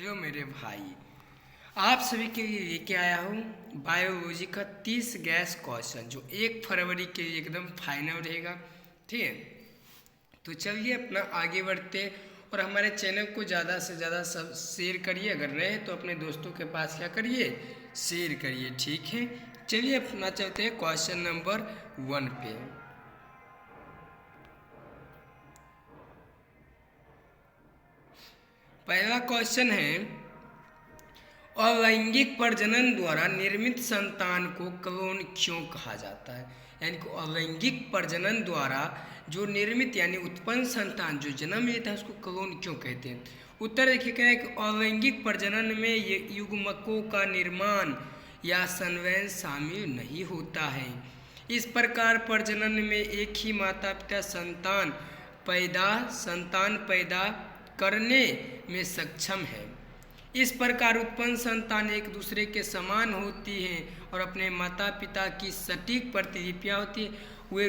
Hello मेरे भाई, आप सभी के लिए लेके आया हूँ बायोलॉजी का 30 गैस क्वेश्चन जो 1 फरवरी के लिए एकदम फाइनल रहेगा। ठीक है, तो चलिए अपना आगे बढ़ते और हमारे चैनल को ज़्यादा से ज़्यादा सब शेयर करिए। अगर रहे तो अपने दोस्तों के पास क्या करिए, शेयर करिए। ठीक है, चलिए अपना चलते हैं क्वेश्चन नंबर 1 पे। पहला क्वेश्चन है, अलैंगिक प्रजनन द्वारा निर्मित संतान को क्लोन क्यों कहा जाता है? यानी कि अलैंगिक प्रजनन द्वारा जो निर्मित यानी उत्पन्न संतान जो जन्म लेता है उसको क्लोन क्यों कहते हैं? उत्तर देखिए, क्या है कि अलैंगिक प्रजनन में ये युग्मकों का निर्माण या संवहन शामिल नहीं होता है। इस प्रकार प्रजनन में एक ही माता पिता संतान पैदा करने में सक्षम है। इस प्रकार उत्पन्न संतान एक दूसरे के समान होती हैं और अपने माता पिता की सटीक प्रतिलिपियां होती हैं। वे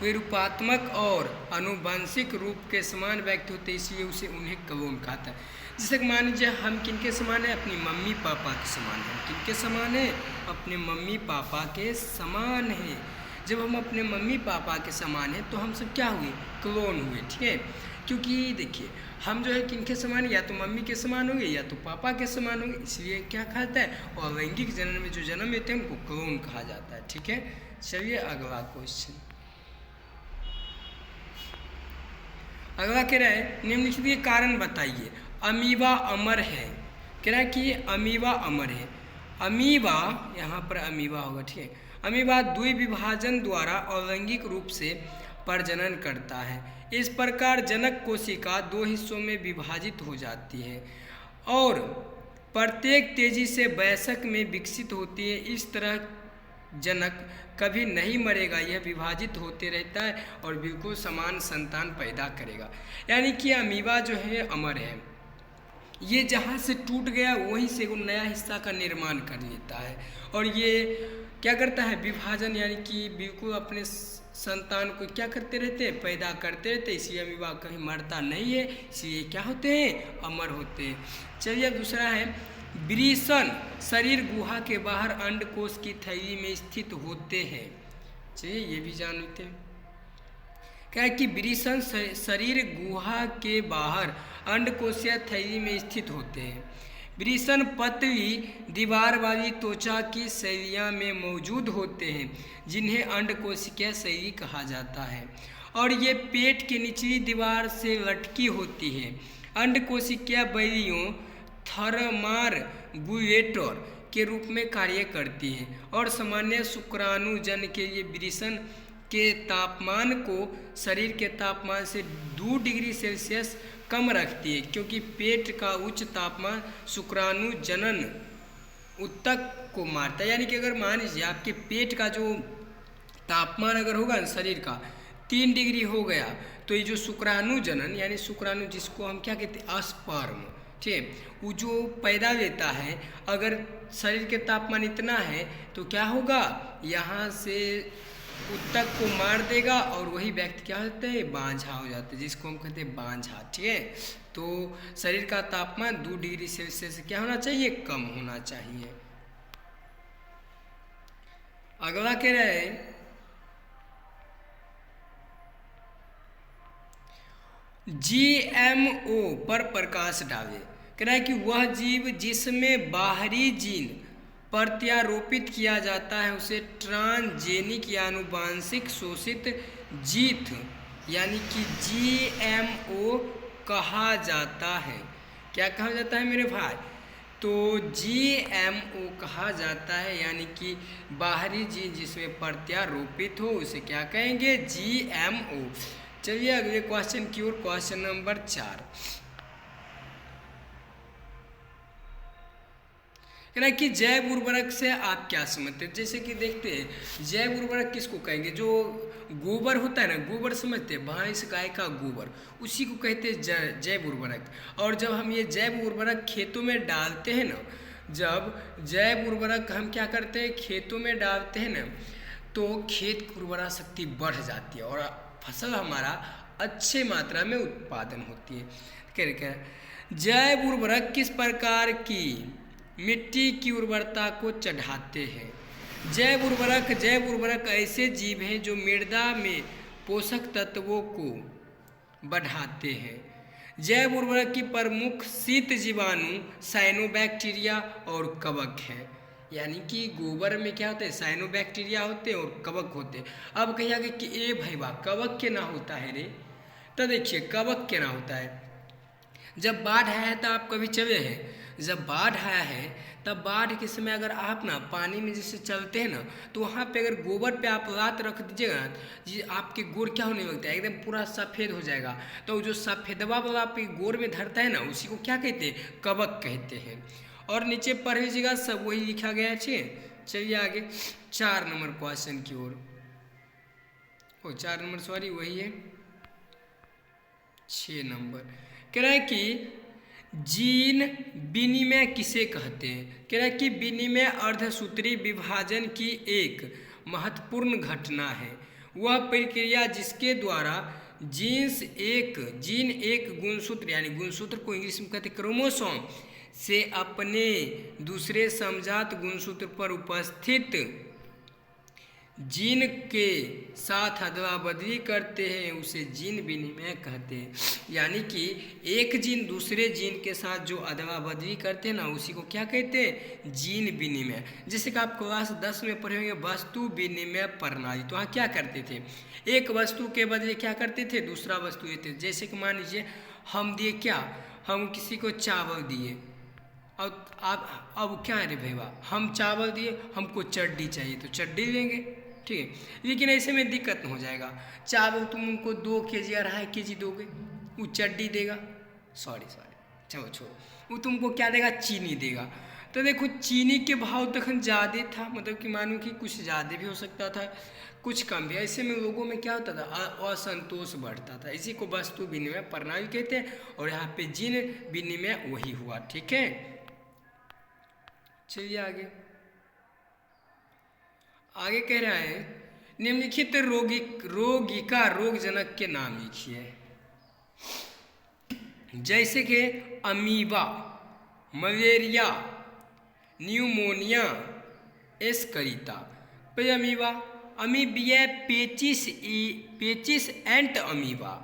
रूपात्मक और आनुवंशिक रूप के समान व्यक्त होते, इसलिए उन्हें क्लोन कहता है। जैसे मान लीजिए हम किनके समान है, अपनी मम्मी पापा के समान है। किनके समान है? अपने मम्मी पापा के समान है। जब हम अपने मम्मी पापा के समान हैं तो हम सब क्या हुए, क्लोन हुए। ठीक है, क्योंकि देखिए हम जो है किनके समान, या तो मम्मी के समान होंगे या तो पापा के समान होंगे, इसलिए क्या कहता है, और अलैंगिक जनन में जो जन्म लेते हैं उनको क्लोन कहा जाता है। ठीक है, चलिए अगला क्वेश्चन। अगला कह रहा है, निम्नलिखित कारण बताइए। अमीबा अमर है, कह रहा है कि अमीबा अमर है। अमीबा, यहाँ पर अमीबा होगा। ठीक है, अमीबा द्विविभाजन द्वारा अलैंगिक रूप से प्रजनन करता है। इस प्रकार जनक कोशिका 2 हिस्सों में विभाजित हो जाती है और प्रत्येक तेजी से वयस्क में विकसित होती है। इस तरह जनक कभी नहीं मरेगा, यह विभाजित होते रहता है और बिल्कुल समान संतान पैदा करेगा। यानी कि अमीबा जो है अमर है, ये जहाँ से टूट गया वहीं से वो नया हिस्सा का निर्माण कर लेता है और ये क्या करता है, विभाजन, यानी कि बिल्कुल अपने संतान को क्या करते रहते हैं, पैदा करते रहते। इसलिए अमीबा कहीं मरता नहीं है, इसलिए क्या होते हैं, अमर होते हैं। चलिए अब दूसरा है, वृषण शरीर गुहा के बाहर अंडकोश की थैली में स्थित होते हैं। चलिए ये भी जान लेते हैं। क्या है कि वृषण शरीर गुहा के बाहर अंडकोशीय थैली में स्थित होते हैं। वृषण पतली दीवार वाली त्वचा की शैलियाँ में मौजूद होते हैं जिन्हें अंडकोशिकीय शैली कहा जाता है और ये पेट के निचली दीवार से लटकी होती है। अंडकोशिकीय बैलियों थर्मारगुलेटर के रूप में कार्य करती हैं और सामान्य शुक्राणुजन के लिए वृषण के तापमान को शरीर के तापमान से 2 डिग्री सेल्सियस कम रखती है, क्योंकि पेट का उच्च तापमान शुक्राणु जनन उत्तक को मारता है। यानी कि अगर मान लीजिए आपके पेट का जो तापमान अगर होगा ना शरीर का 3 डिग्री हो गया, तो ये जो शुक्राणु जनन यानी शुक्राणु जिसको हम क्या कहते हैं, स्पर्म, ठीक है, वो जो पैदा लेता है, अगर शरीर के तापमान इतना है तो क्या होगा, यहाँ से उत्तक को मार देगा और वही व्यक्ति क्या होता है, बांझा हो जाता है, जिसको हम कहते हैं बांझा। ठीक है, तो शरीर का तापमान 2 डिग्री सेल्सियस से क्या होना चाहिए, कम होना चाहिए। अगला कह रहा है, GMO पर प्रकाश डाले। कह रहा है कि वह जीव जिसमें बाहरी जीन प्रत्यारोपित किया जाता है उसे ट्रांसजेनिक या आनुवांशिक शोषित जीत यानी कि GMO कहा जाता है। क्या कहा जाता है मेरे भाई? तो GMO कहा जाता है, यानी कि बाहरी जीन जिसमें प्रत्यारोपित हो उसे क्या कहेंगे, GMO। चलिए अगले क्वेश्चन की ओर, क्वेश्चन नंबर 4। कि जैव उर्वरक से आप क्या समझते हैं? जैसे कि देखते हैं जैव उर्वरक किसको कहेंगे, जो गोबर होता है ना, गोबर समझते हैं, भैंस गाय का गोबर, उसी को कहते हैं जैव उर्वरक। और जब हम ये जैव उर्वरक खेतों में डालते हैं ना, जब जैव उर्वरक हम क्या करते हैं खेतों में डालते हैं ना, तो खेत की उर्वरा शक्ति बढ़ जाती है और फसल हमारा अच्छे मात्रा में उत्पादन होती है। क्या जैव उर्वरक किस प्रकार की मिट्टी की उर्वरता को चढ़ाते हैं? जैव उर्वरक ऐसे जीव हैं जो मृदा में पोषक तत्वों को बढ़ाते हैं। जैव उर्वरक की प्रमुख शीत जीवाणु साइनोबैक्टीरिया और कवक है। यानी कि गोबर में क्या होते हैं? साइनोबैक्टीरिया होते हैं और कवक होते हैं। अब कहीं आगे कि ए भैया कवक के ना होता है रे, तो देखिए कवक के ना होता है। जब बाढ़ आया है तो आप कभी चले हैं? जब बाढ़ आया है तब बाढ़ के समय अगर आप ना पानी में जैसे चलते हैं ना, तो वहाँ पे अगर गोबर पे आप लात रख दीजिएगा ना, ये आपके गोड़ क्या होने लगता है? एकदम पूरा सफ़ेद हो जाएगा। तो जो सफ़ेदवा वाला आपके गोड़ में धरता है ना, उसी को क्या कहते हैं? कवक कहते हैं। और नीचे पढ़ लीजिएगा, सब वही लिखा गया है। चलिए आगे 4 नंबर क्वेश्चन की ओर। 4 नंबर सॉरी वही है 6 नंबर। कह रहा है कि जीन विनिमय किसे कहते हैं? कह रहा है कि विनिमय अर्धसूत्री विभाजन की एक महत्वपूर्ण घटना है। वह प्रक्रिया जिसके द्वारा जीन एक गुणसूत्र, यानी गुणसूत्र को इंग्लिश में कहते हैं क्रोमोसोम, से अपने दूसरे समजात गुणसूत्र पर उपस्थित जीन के साथ अदला बदली करते हैं, उसे जीन विनिमय कहते हैं। यानी कि एक जीन दूसरे जीन के साथ जो अदला बदली करते हैं ना, उसी को क्या कहते हैं? जीन विनिमय। जैसे कि आप क्लास 10 में पढ़े होंगे वस्तु विनिमय प्रणाली। तो वहाँ क्या करते थे? एक वस्तु के बदले क्या करते थे? दूसरा वस्तु देते। जैसे कि मान लीजिए हम दिए क्या, हम किसी को चावल दिए, अब क्या है रे भैया, हम चावल दिए, हमको चड्डी चाहिए तो चड्डी लेंगे, ठीक है। लेकिन ऐसे में दिक्कत हो जाएगा। चावल तुम उनको 2 kg 2.5 kg दोगे, वो चड्डी देगा, सॉरी चलो छोड़ो, वो तुमको क्या देगा? चीनी देगा। तो देखो चीनी के भाव तक ज़्यादा था, मतलब कि मानो कि कुछ ज़्यादा भी हो सकता था, कुछ कम भी। ऐसे में लोगों में क्या होता था? असंतोष बढ़ता था। इसी को वस्तु विनिमय प्रणाली कहते हैं। और यहाँ पे जीन विनिमय वही हुआ, ठीक है। चलिए आगे कह रहा है निम्नलिखित रोगिका रोगजनक के नाम लिखिए। जैसे कि अमीबा, मलेरिया, न्यूमोनिया, एस्करिता। पे अमीबिया पेचिस एंट अमीबा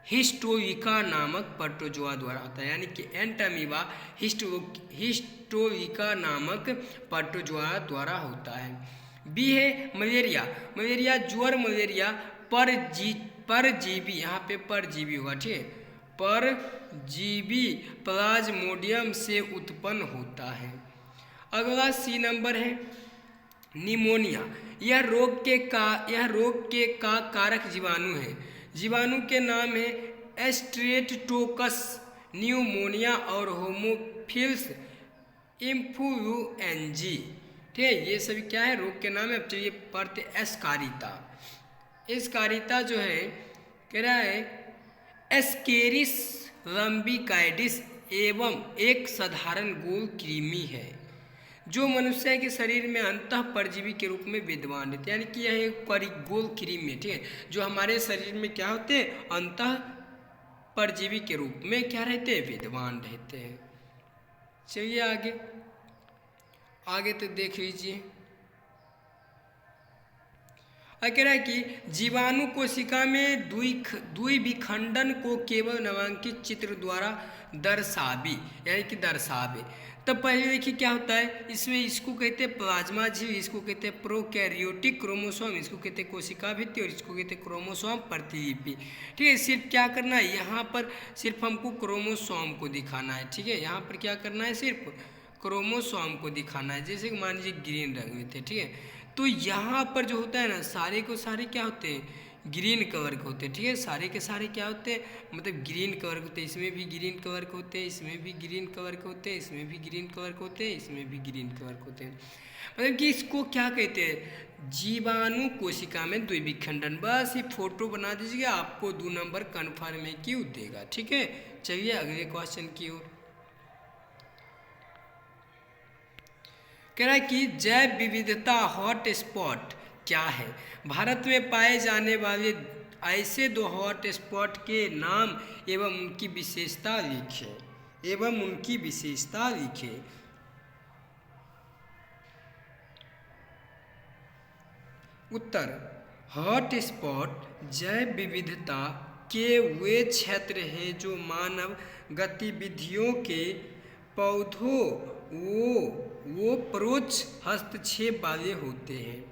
हिस्टोरिका नामक प्रोटोजोआ द्वारा होता है। यानी कि एंट अमीबा हिस्टोरिका नामक प्रोटोजोआ द्वारा होता है। बी है मलेरिया ज्वर, मलेरिया परजीवी, यहाँ पे परजीवी होगा, ठीक है, परजीवी प्लाज्मोडियम से उत्पन्न होता है। अगला सी नंबर है निमोनिया। यह रोग के कारक जीवाणु है। जीवाणु के नाम है एस्ट्रेप्टोकस, न्यूमोनिया और होमोफिल्स इन्फ्लुएंजी, ठीक है। ये सभी क्या है? रोग के नाम है। अब चलिए पढ़ते एस्कारिता। एस्कारिता जो है कह रहा है एस्केरिस रम्बिकाइडिस एवं एक साधारण गोल कृमि है जो मनुष्य के शरीर में अंतः परजीवी के रूप में विद्यमान रहते हैं। यानी कि यह एक गोल कृमि है, ठीक है, जो हमारे शरीर में क्या होते हैं? अंतः परजीवी के रूप में क्या रहते हैं? विद्यमान रहते हैं। चलिए आगे तो देख लीजिए। कह रहा है कि जीवाणु कोशिका में द्विविखंडन को केवल नामांकित चित्र द्वारा दर्शावे, यानी कि दर्शावे। तब पहले देखिए क्या होता है इसमें, इसको कहते हैं प्लाज्मा झिल्ली, इसको कहते हैं प्रोकैरियोटिक क्रोमोसोम, इसको कहते हैं कोशिका भित्ति और इसको कहते हैं क्रोमोसोम प्रतिलिपि, ठीक है। सिर्फ क्या करना है यहाँ पर, सिर्फ हमको क्रोमोसोम को दिखाना है, ठीक है। यहाँ पर क्या करना है? सिर्फ क्रोमोसोम को दिखाना है। जैसे कि मान लीजिए ग्रीन रंग में थे, ठीक है, तो यहाँ पर जो होता है ना सारे को सारे क्या होते हैं? ग्रीन कलर के होते हैं, ठीक है। सारे के सारे क्या होते हैं? मतलब ग्रीन कलर के होते हैं। इसमें भी ग्रीन कलर के होते हैं, इसमें भी ग्रीन कलर के होते हैं, इसमें भी ग्रीन कलर के होते हैं, इसमें भी ग्रीन कलर के होते हैं। मतलब कि इसको क्या कहते हैं? जीवाणु कोशिका में द्विविखंडन। बस ये फोटो बना दीजिएगा, आपको 2 नंबर कन्फर्म है क्यों देगा, ठीक है। चलिए अगले क्वेश्चन की ओर। कह रहा है कि जैव विविधता हॉट स्पॉट क्या है? भारत में पाए जाने वाले ऐसे 2 हॉट स्पॉट के नाम एवं उनकी विशेषता लिखें। उत्तर, हॉट स्पॉट जैव विविधता के वे क्षेत्र हैं जो मानव गतिविधियों के पौधों वो परोक्ष हस्तक्षेप वाले होते हैं।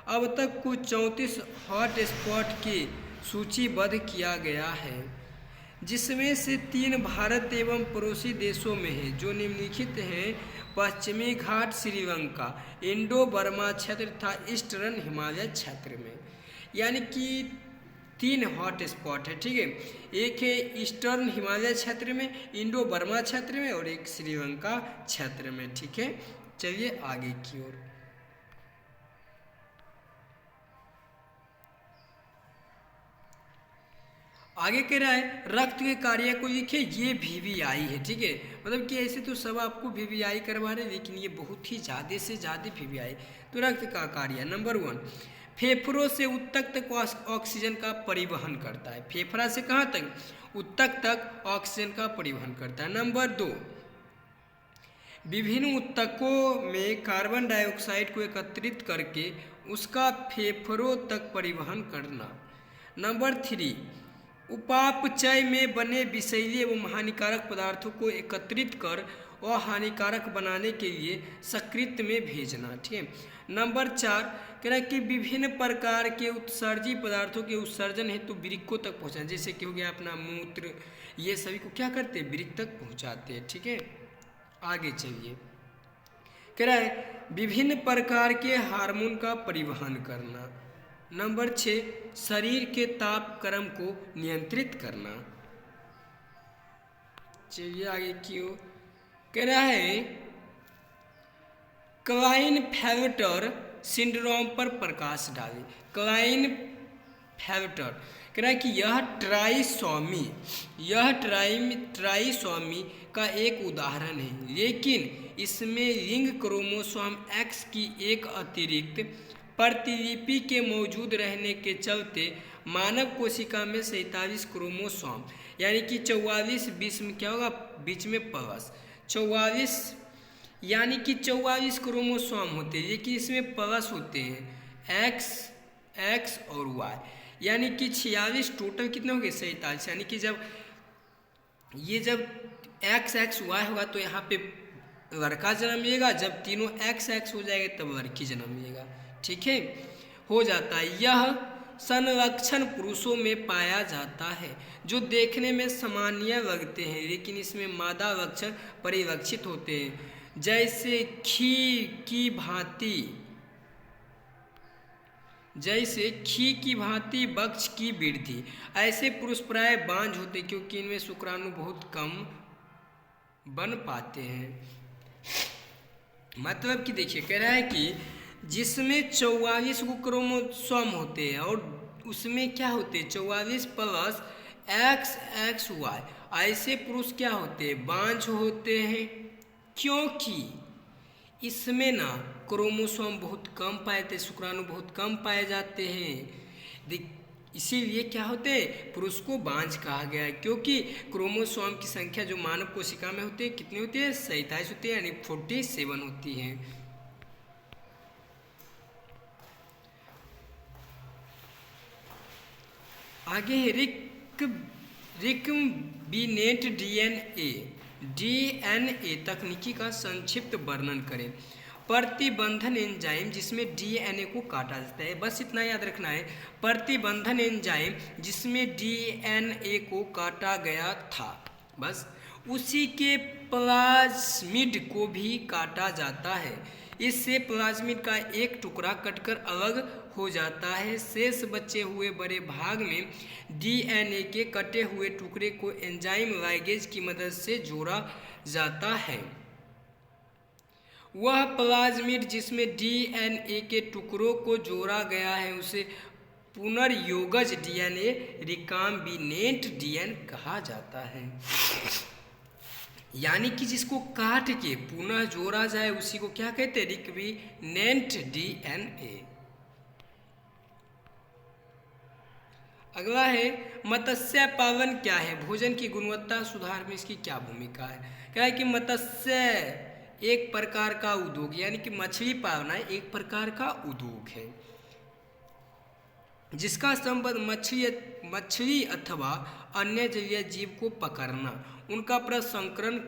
अब तक कुल 34 हॉट स्पॉट के सूचीबद्ध किया गया है, जिसमें से 3 भारत एवं पड़ोसी देशों में हैं, जो निम्नलिखित हैं: पश्चिमी घाट श्रीलंका, इंडो बर्मा क्षेत्र तथा ईस्टर्न हिमालय क्षेत्र में। यानी कि 3 हॉट स्पॉट है, ठीक है। एक है ईस्टर्न हिमालय क्षेत्र में, इंडो बर्मा क्षेत्र में, और एक श्रीलंका क्षेत्र में, ठीक है। चलिए आगे की ओर। आगे कह रहा है रक्त के कार्य को लिखे, ये VVI है, ठीक है। मतलब कि ऐसे तो सब आपको VVI करवा रहे हैं, लेकिन ये बहुत ही ज़्यादा से ज़्यादा VVI। तो रक्त का कार्य नंबर 1, फेफड़ों से ऊतक तक ऑक्सीजन का परिवहन करता है। फेफड़ा से कहाँ तक? ऊतक तक ऑक्सीजन का परिवहन करता है। नंबर 2, विभिन्न ऊतकों में कार्बन डाइऑक्साइड को एकत्रित करके उसका फेफड़ों तक परिवहन करना। नंबर 3, उपापचय में बने विषैले एवं हानिकारक पदार्थों को एकत्रित कर और हानिकारक बनाने के लिए सकृत में भेजना, ठीक है। नंबर 4, कह रहा है कि विभिन्न प्रकार के उत्सर्जी पदार्थों के उत्सर्जन हेतु वृक्कों तक पहुँचाना, जैसे कि हो गया अपना मूत्र, ये सभी को क्या करते हैं? वृक्क तक पहुँचाते हैं, ठीक है। आगे चलिए, कह रहा है विभिन्न प्रकार के हार्मोन का परिवहन करना। नंबर 6, शरीर के ताप क्रम को नियंत्रित करना। चलिए आगे की ओर। कह रहा है क्लाइनफेल्टर सिंड्रोम पर प्रकाश डालें। क्लाइनफेल्टर कह रहा है कि यह ट्राइसोमी का एक उदाहरण है, लेकिन इसमें लिंग क्रोमोसोम X की एक अतिरिक्त प्रतिलिपि के मौजूद रहने के चलते मानव कोशिका में 47 क्रोमोसोम यानी कि 44 बीच में क्या होगा? बीच में प्लस 44 यानी कि 44 क्रोमोसोम होते हैं, लेकिन इसमें प्लस होते हैं X और Y, यानी कि 46 टोटल कितने हो गए? 47। यानी कि जब XX Y होगा तो यहाँ पे लड़का जन्म मिलेगा, जब तीनों XX हो जाएगा तब लड़की जन्म मिलेगा, ठीक है, हो जाता है। यह संलक्षण पुरुषों में पाया जाता है जो देखने में सामान्य लगते हैं, लेकिन इसमें मादा लक्षण परिलक्षित होते हैं, जैसे खी की भांति वक्ष की वृद्धि। ऐसे पुरुष प्राय बांझ होते क्योंकि इनमें शुक्राणु बहुत कम बन पाते हैं। मतलब कि देखिए, कह रहा है कि जिसमें 44 को क्रोमोसोम होते हैं और उसमें क्या होते हैं? 44 प्लस XXY। ऐसे पुरुष क्या होते हैं? बांझ होते हैं, क्योंकि इसमें ना क्रोमोसोम बहुत कम पाए जाते, शुक्राणु बहुत कम पाए जाते हैं, इसीलिए क्या होते हैं? पुरुष को बांझ कहा गया है, क्योंकि क्रोमोसोम की संख्या जो मानव कोशिका में होती है कितनी होती है? 27 होती है, यानी 47 होती है। आगे रिकम्बिनेंट डीएनए तकनीकी का संक्षिप्त वर्णन करें। प्रतिबंधन एंजाइम जिसमें डीएनए को काटा जाता है, बस इतना याद रखना है। प्रतिबंधन एंजाइम जिसमें डीएनए को काटा गया था, बस उसी के प्लाज्मिड को भी काटा जाता है। इससे प्लाज्मिड का एक टुकड़ा कटकर अलग हो जाता है। शेष बचे हुए बड़े भाग में डीएनए के कटे हुए टुकड़े को एंजाइम लाइगेज की मदद से जोड़ा जाता है। वह प्लाज्मिड जिसमें डीएनए के टुकड़ों को जोड़ा गया है उसे पुनर्योगज डीएनए रिकॉम्बिनेंट डीएनए कहा जाता है। यानी कि जिसको काट के पुनः जोड़ा जाए उसी को क्या कहते हैं? Recombinant DNA. अगला है मत्स्य पालन क्या है, भोजन की गुणवत्ता सुधार में इसकी क्या भूमिका है। क्या है कि मत्स्य एक प्रकार का उद्योग, यानी कि मछली पालना एक प्रकार का उद्योग है जिसका संबंध मछली अथवा अन्य जलीय जीव को पकड़ना, उनका प्रसंस्करण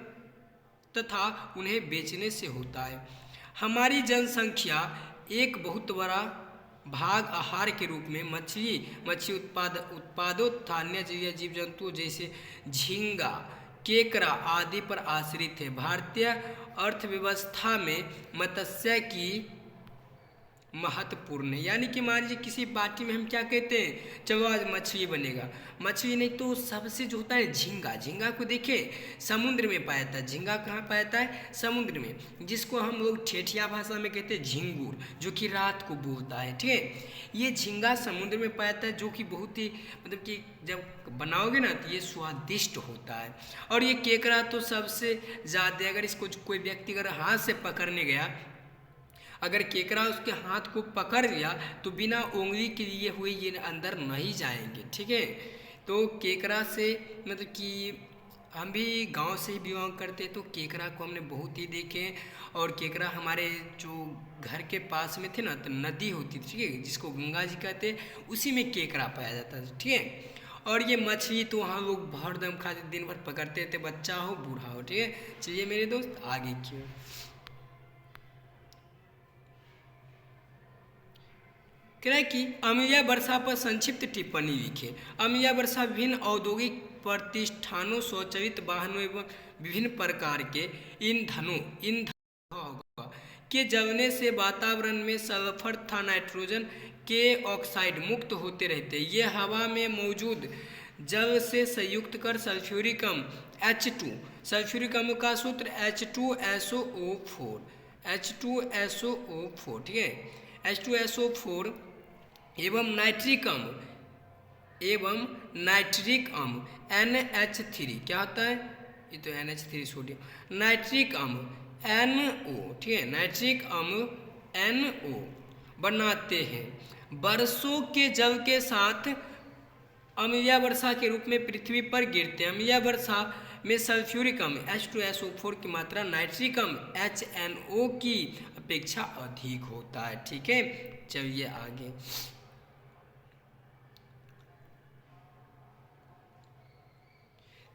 तथा उन्हें बेचने से होता है। हमारी जनसंख्या एक बहुत बड़ा भाग आहार के रूप में मछली उत्पादों तथा अन्य जलीय जीव जंतुओं जैसे झींगा, केकड़ा आदि पर आश्रित है। भारतीय अर्थव्यवस्था में मत्स्य की महत्वपूर्ण है। यानी कि मान लीजिए किसी पार्टी में हम क्या कहते हैं, चलो आज मछली बनेगा, मछली नहीं तो सबसे जो होता है झींगा, झींगा को देखे समुद्र में पाया जाता है। झींगा कहाँ पाया जाता है, समुद्र में, जिसको हम लोग ठेठिया भाषा में कहते हैं झिंगूर, जो कि रात को बोलता है। ठीक है, ये झींगा समुद्र में पाया जाता है, जो कि बहुत ही मतलब कि जब बनाओगे ना तो ये स्वादिष्ट होता है। और ये केकड़ा तो सबसे ज़्यादा, अगर इसको कोई व्यक्ति अगर हाथ से पकड़ने गया, अगर केकड़ा उसके हाथ को पकड़ लिया तो बिना उंगली के लिए हुए ये अंदर नहीं जाएंगे। ठीक है, तो केकड़ा से मतलब कि हम भी गांव से ही बिलोंग करते तो केकड़ा को हमने बहुत ही देखे। और केकड़ा हमारे जो घर के पास में थे ना, तो नदी होती थी, ठीक है, जिसको गंगा जी कहते, उसी में केकड़ा पाया जाता था। ठीक है, और ये मछली तो वहाँ लोग भर दम खाते, दिन भर पकड़ते थे, बच्चा हो बूढ़ा हो। ठीक है, चलिए मेरे दोस्त आगे क्यों। कह रहा है कि अमीया वर्षा पर संक्षिप्त टिप्पणी लिखे। अमीया वर्षा विभिन्न औद्योगिक प्रतिष्ठानों, स्वचालित वाहनों एवं विभिन्न प्रकार के ईंधनों के जलने से वातावरण में सल्फर तथा नाइट्रोजन के ऑक्साइड मुक्त होते रहते हैं। ये हवा में मौजूद जल से संयुक्त कर सल्फ्यूरिक अम्ल H2, सल्फ्यूरिक अम्ल का सूत्र H2SO4, H2SO4, ठीक है, H2SO4 एवं नाइट्रिक अम्ल NH3, क्या होता है, ये तो NH3 सोडियम, नाइट्रिक अम्ल NO, ठीक है, नाइट्रिक अम्ल NO बनाते हैं। वर्षों के जल के साथ अम्लीय वर्षा के रूप में पृथ्वी पर गिरते हैं। अम्लीय वर्षा में सल्फ्यूरिक अम्ल H2SO4 की मात्रा नाइट्रिक अम्ल HNO की अपेक्षा अधिक होता है। ठीक है, चलिए आगे।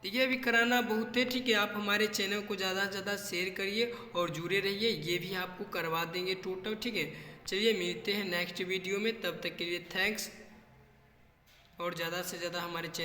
देखिए अभी कराना बहुत है, ठीक है, आप हमारे चैनल को ज़्यादा से ज़्यादा शेयर करिए और जुड़े रहिए, ये भी आपको करवा देंगे टोटल। ठीक है, चलिए मिलते हैं नेक्स्ट वीडियो में, तब तक के लिए थैंक्स, और ज़्यादा से ज़्यादा हमारे चैनल